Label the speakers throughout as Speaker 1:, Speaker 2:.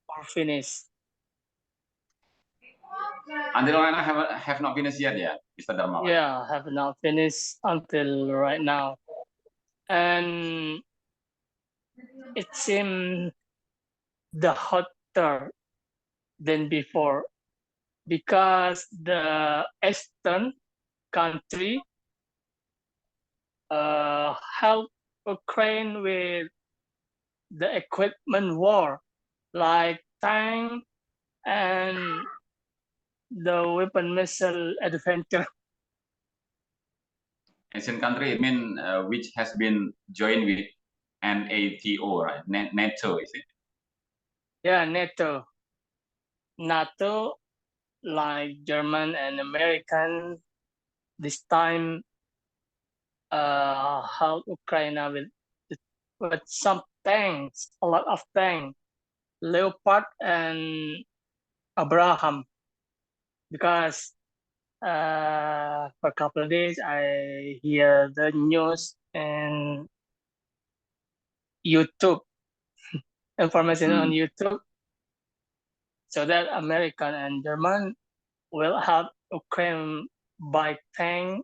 Speaker 1: or finished.
Speaker 2: Until right now, have not finished yet, yeah, Mr. Darmawan.
Speaker 1: Yeah, have not finished until right now. And it seems the hotter than before because the Eastern country help Ukraine with the equipment war, like tank and the weapon missile adventure.
Speaker 2: Asian country, I mean, which has been joined with NATO, right? NATO, is it?
Speaker 1: Yeah, NATO, like German and American, this time help Ukraine with some tanks, a lot of tanks, Leopard and Abraham, because for a couple of days I hear the news and YouTube information on YouTube, so that American and German will help Ukraine buy tank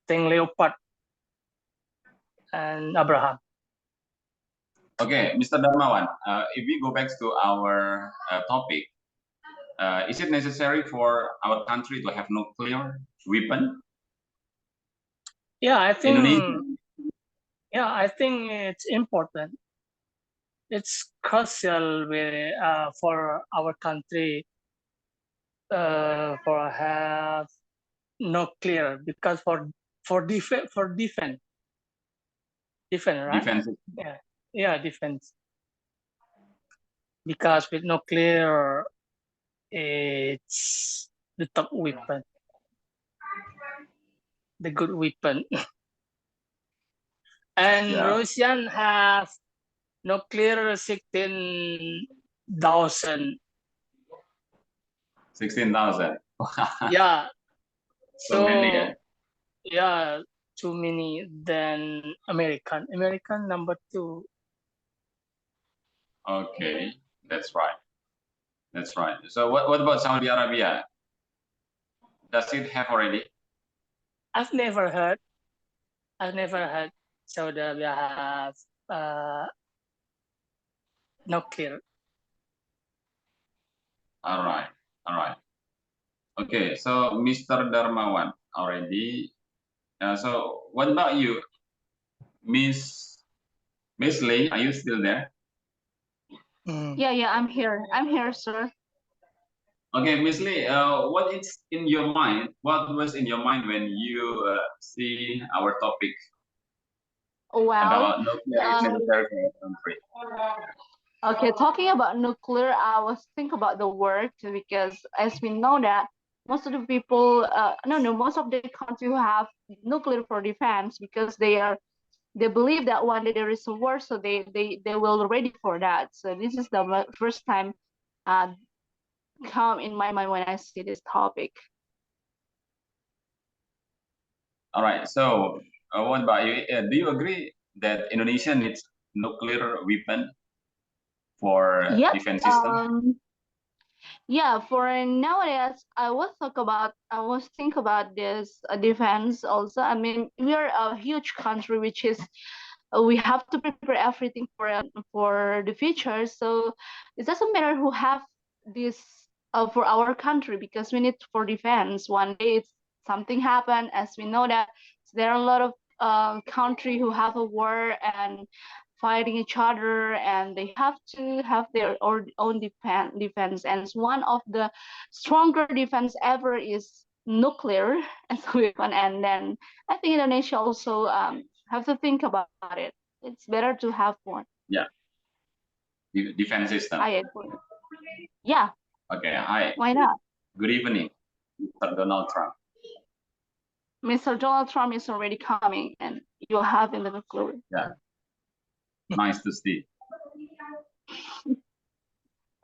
Speaker 1: Leopard and Abraham.
Speaker 2: Okay, Mr. Darmawan, if we go back to our topic, is it necessary for our country to have nuclear weapon?
Speaker 1: Yeah, I think.
Speaker 2: Indonesia.
Speaker 1: Yeah, I think it's important. It's crucial for our country for have nuclear because for defense right?
Speaker 2: Defense.
Speaker 1: Yeah, defense. Because with nuclear, it's the top weapon, the good weapon. And
Speaker 2: Yeah.
Speaker 1: Russian have nuclear 16,000.
Speaker 2: 16,000.
Speaker 1: Yeah.
Speaker 2: So many, yeah.
Speaker 1: Yeah, too many than American. American number 2.
Speaker 2: Okay, that's right. That's right. So what about Saudi Arabia? Does it have already?
Speaker 1: I've never heard Saudi Arabia have nuclear.
Speaker 2: All right. All right. Okay, so Mr. Darmawan already. So what about you, Miss Lee? Are you still there?
Speaker 3: Yeah, I'm here. I'm here, sir.
Speaker 2: Okay, Miss Lee, what is in your mind? What was in your mind when you see our topic
Speaker 3: Well,
Speaker 2: about nuclear is necessary for our country?
Speaker 3: Okay, talking about nuclear, I was think about the word because as we know that most of the people, most of the country who have nuclear for defense because they believe that one day there is a war, so they will ready for that. So this is the first time come in my mind when I see this topic.
Speaker 2: All right. So what about you? Do you agree that Indonesia needs nuclear weapon for defense system?
Speaker 3: Yeah, for nowadays, I was think about this defense also. I mean, we are a huge country, which is we have to prepare everything for the future. So it doesn't matter who have this for our country because we need for defense. One day it's something happen, as we know that there are a lot of country who have a war and fighting each other, and they have to have their own defense. And one of the stronger defense ever is nuclear as a weapon. And then I think Indonesia also have to think about it. It's better to have one.
Speaker 2: Yeah. Defense system.
Speaker 3: I agree. Yeah.
Speaker 2: Okay. Hi.
Speaker 3: Why not?
Speaker 2: Good evening, Mr. Donald Trump.
Speaker 3: Mr. Donald Trump is already coming, and you'll have in the nuclear.
Speaker 2: Yeah. Nice to see.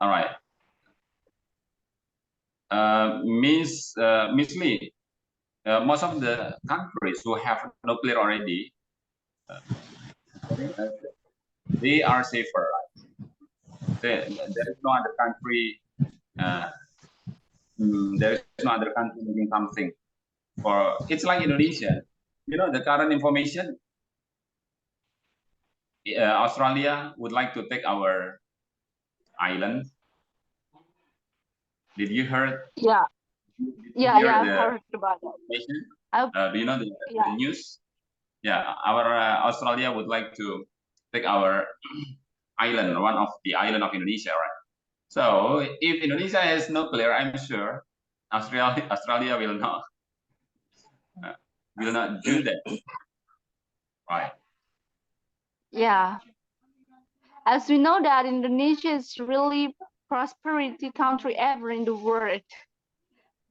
Speaker 2: All right. Miss Lee, most of the countries who have nuclear already, they are safer. there is no other country. There is no other country doing something. It's like Indonesia. The current information. Australia would like to take our island. Did you heard?
Speaker 3: Yeah,
Speaker 2: I've
Speaker 3: heard about that.
Speaker 2: Do you know the news? Yeah, our Australia would like to take our island, one of the island of Indonesia, right? So if Indonesia has nuclear, I'm sure Australia will not do that, right?
Speaker 3: Yeah, as we know that Indonesia is really prosperity country ever in the world.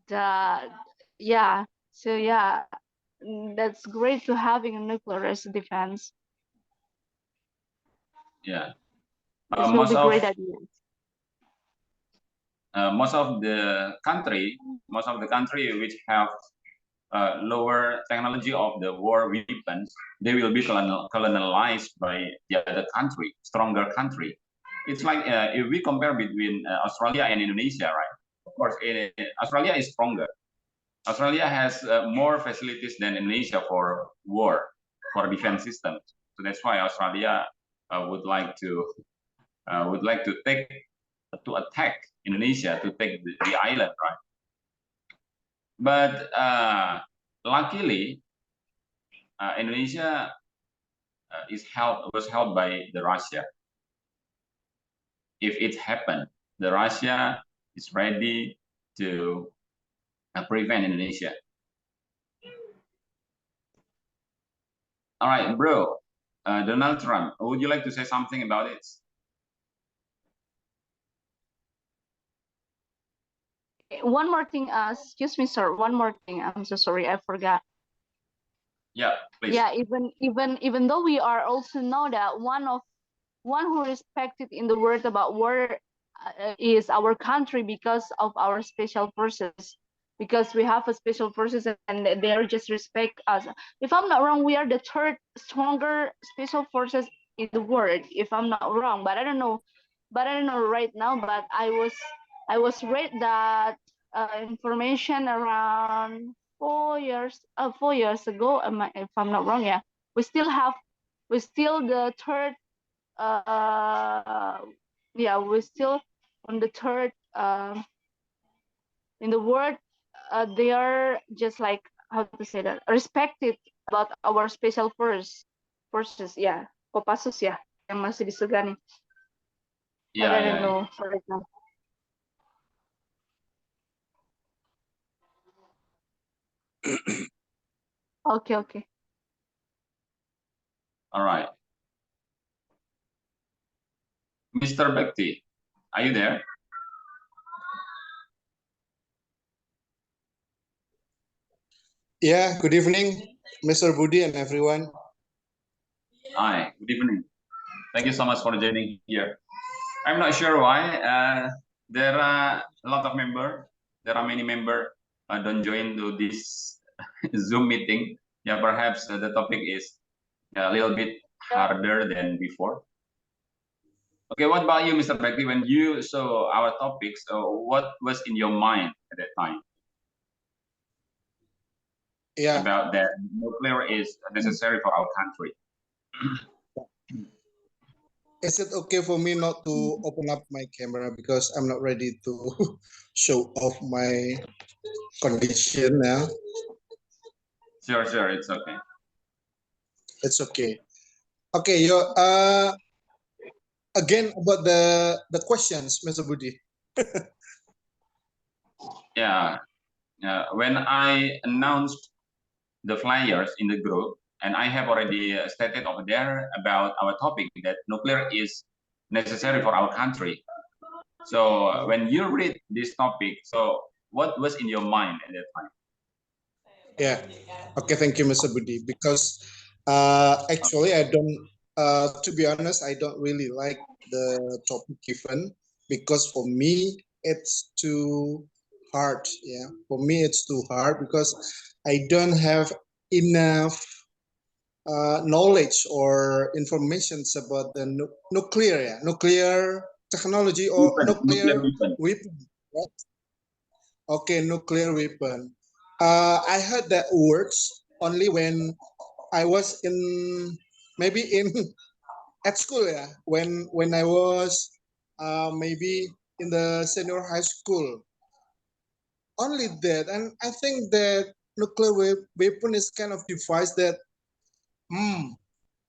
Speaker 3: That's great to having a nuclear as a defense.
Speaker 2: Yeah,
Speaker 3: this will be great idea.
Speaker 2: Most of the country which have lower technology of the war weapons, they will be colonized by the other country, stronger country. It's like if we compare between Australia and Indonesia, right? Of course, Australia is stronger. Australia has more facilities than Indonesia for war, for defense systems. So that's why Australia would like to attack Indonesia, to take the island, right? But luckily, Indonesia was held by the Russia. If it happened, the Russia is ready to prevent Indonesia. All right, bro. Donald Trump, would you like to say something about it?
Speaker 3: One more thing, excuse me, sir. One more thing. I'm so sorry, I forgot.
Speaker 2: Yeah, please.
Speaker 3: Yeah, even though we are also know that one who respected in the world about war is our country because of our special forces, because we have a special forces and they are just respect us. If I'm not wrong, we are the third stronger special forces in the world, if I'm not wrong, but I don't know right now. But I was read that information around 4 years ago, if I'm not wrong. Yeah, we're still the third we're still on the third in the world. They are just like, how to say that, respected about our special forces. Yeah, Kopassus ya yang masih disegani.
Speaker 2: Yeah,
Speaker 3: I don't know for right now. Okay.
Speaker 2: All right. Mr. Bekti, are you there?
Speaker 4: Yeah, good evening, Mr. Budi and everyone.
Speaker 2: Hi, good evening. Thank you so much for joining here. I'm not sure why there are a lot of members. There are many members don't join to this Zoom meeting. Yeah, perhaps the topic is a little bit harder than before. Okay, what about you, Mr. Bekti? When you saw our topics, what was in your mind at that time?
Speaker 4: Yeah.
Speaker 2: About that nuclear is necessary for our country.
Speaker 4: Is it okay for me not to open up my camera because I'm not ready to show off my condition now?
Speaker 2: Sure, it's okay.
Speaker 4: It's okay. Okay, again about the questions, Mr. Budi.
Speaker 2: Yeah, when I announced the flyers in the group, and I have already stated over there about our topic that nuclear is necessary for our country. So when you read this topic, so what was in your mind at that time?
Speaker 4: Yeah. Okay, thank you, Mr. Budi. Because actually, I don't. To be honest, I don't really like the topic given because for me it's too hard. Yeah, for me it's too hard because I don't have enough knowledge or information about the nuclear. Yeah, nuclear technology or nuclear
Speaker 2: weapon.
Speaker 4: weapon. Right? Okay, nuclear weapon. I heard that words only when I was in maybe in at school, yeah. When I was maybe in the senior high school. Only that, and I think that nuclear weapon is kind of device that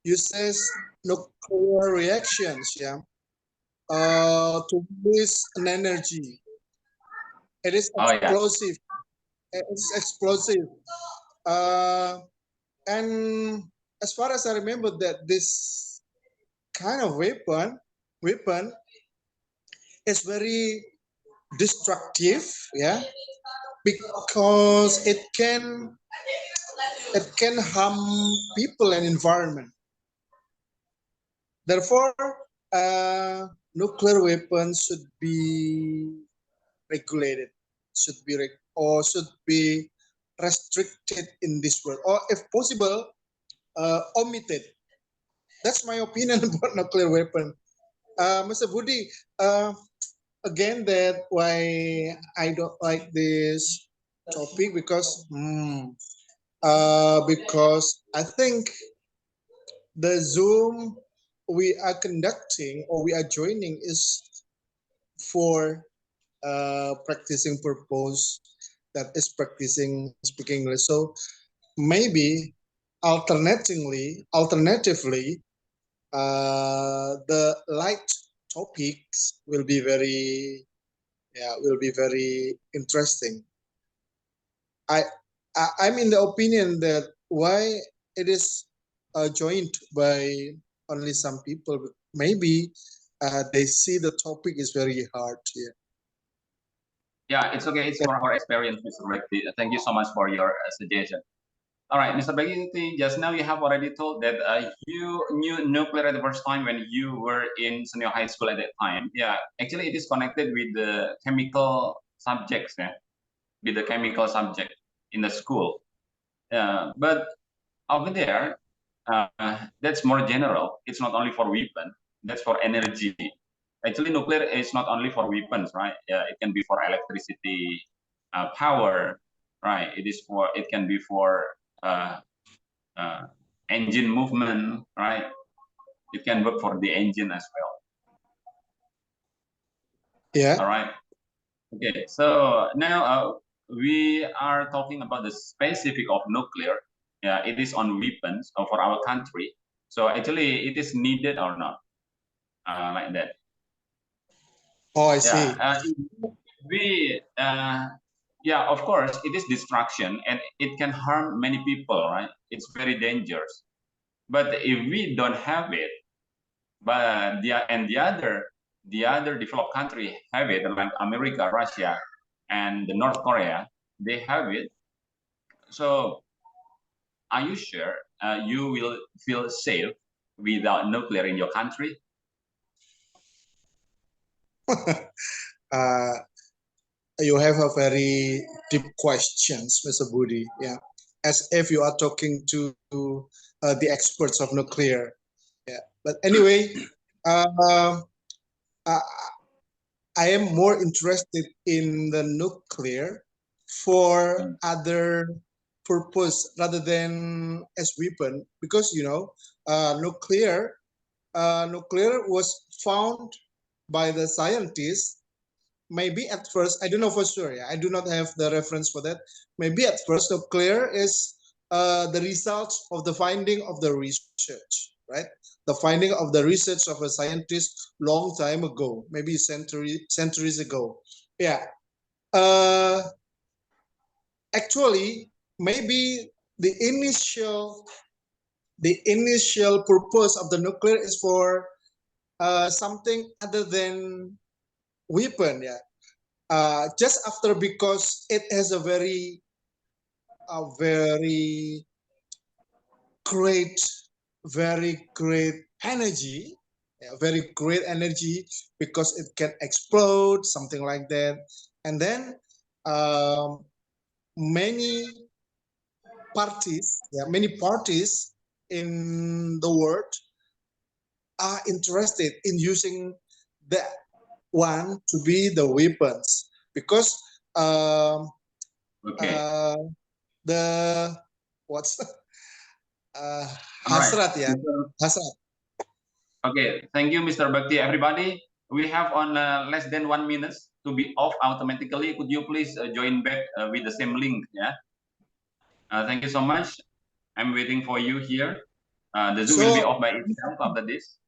Speaker 4: uses nuclear reactions, yeah, to release an energy. It is
Speaker 2: Oh yeah.
Speaker 4: explosive. It's explosive. Uh, and as far as I remember, that this kind of weapon is very destructive, yeah, because it can harm people and environment. Therefore, nuclear weapons should be regulated, should be restricted in this world, or if possible, omitted. That's my opinion about nuclear weapon. Mr. Budi, again, that why I don't like this topic because I think the Zoom we are conducting or we are joining is for practicing purpose, that is practicing speaking English. So maybe alternatively, the light topics will be very interesting. I, I'm in the opinion that why it is joined by only some people. Maybe they see the topic is very hard here.
Speaker 2: Yeah, it's okay. It's for our experience, Mr. Bekti. Thank you so much for your suggestion. All right, Mr. Bekti, just now you have already told that you knew nuclear at the first time when you were in senior high school at that time. Yeah, actually it is connected with the chemical subjects, yeah, with the chemical subject in the school. But over there, that's more general. It's not only for weapon. That's for energy. Actually, nuclear is not only for weapons, right? It can be for electricity, power, right? It can be for engine movement, right? It can work for the engine as well.
Speaker 4: Yeah.
Speaker 2: All right. Okay. So now we are talking about the specific of nuclear. Yeah, it is on weapons for our country. So actually, it is needed or not, like that.
Speaker 4: Oh, I see.
Speaker 2: Yeah, of course, it is destruction and it can harm many people, right? It's very dangerous. But if we don't have it, but the other developed country have it, like America, Russia, and the North Korea, they have it. So, are you sure you will feel safe without nuclear in your country?
Speaker 4: You have a very deep questions, Mr. Budi. Yeah, as if you are talking to the experts of nuclear. Yeah, but anyway, uh, I am more interested in the nuclear for other purpose rather than as weapon, because nuclear was found by the scientists. Maybe at first, I don't know for sure. Yeah, I do not have the reference for that. Maybe at first, nuclear is the result of the finding of the research, right? The finding of the research of a scientist long time ago, maybe centuries ago. Yeah. Actually, maybe the initial purpose of the nuclear is for something other than weapon. Yeah. Just after, because it has a very great, very great energy, very great energy, because it can explode, something like that. And then many parties in the world are interested in using one to be the weapons, because
Speaker 2: Okay.
Speaker 4: the what's
Speaker 2: All right.
Speaker 4: hasrat, yeah, hasrat.
Speaker 2: Okay, thank you, Mr. Bakti. Everybody, we have on less than 1 minute to be off automatically. Could you please join back with the same link? Yeah. Thank you so much. I'm waiting for you here. The Zoom will be off by itself after this.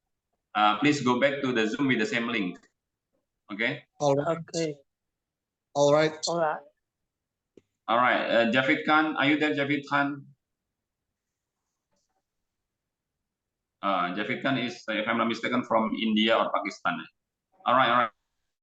Speaker 2: Please go back to the Zoom with the same link. Okay.
Speaker 4: All right.
Speaker 1: Okay.
Speaker 4: All right.
Speaker 1: All right.
Speaker 2: All right. Javid Khan, are you there, Javid Khan? Javid Khan is, if I'm not mistaken, from India or Pakistan. All right. All right.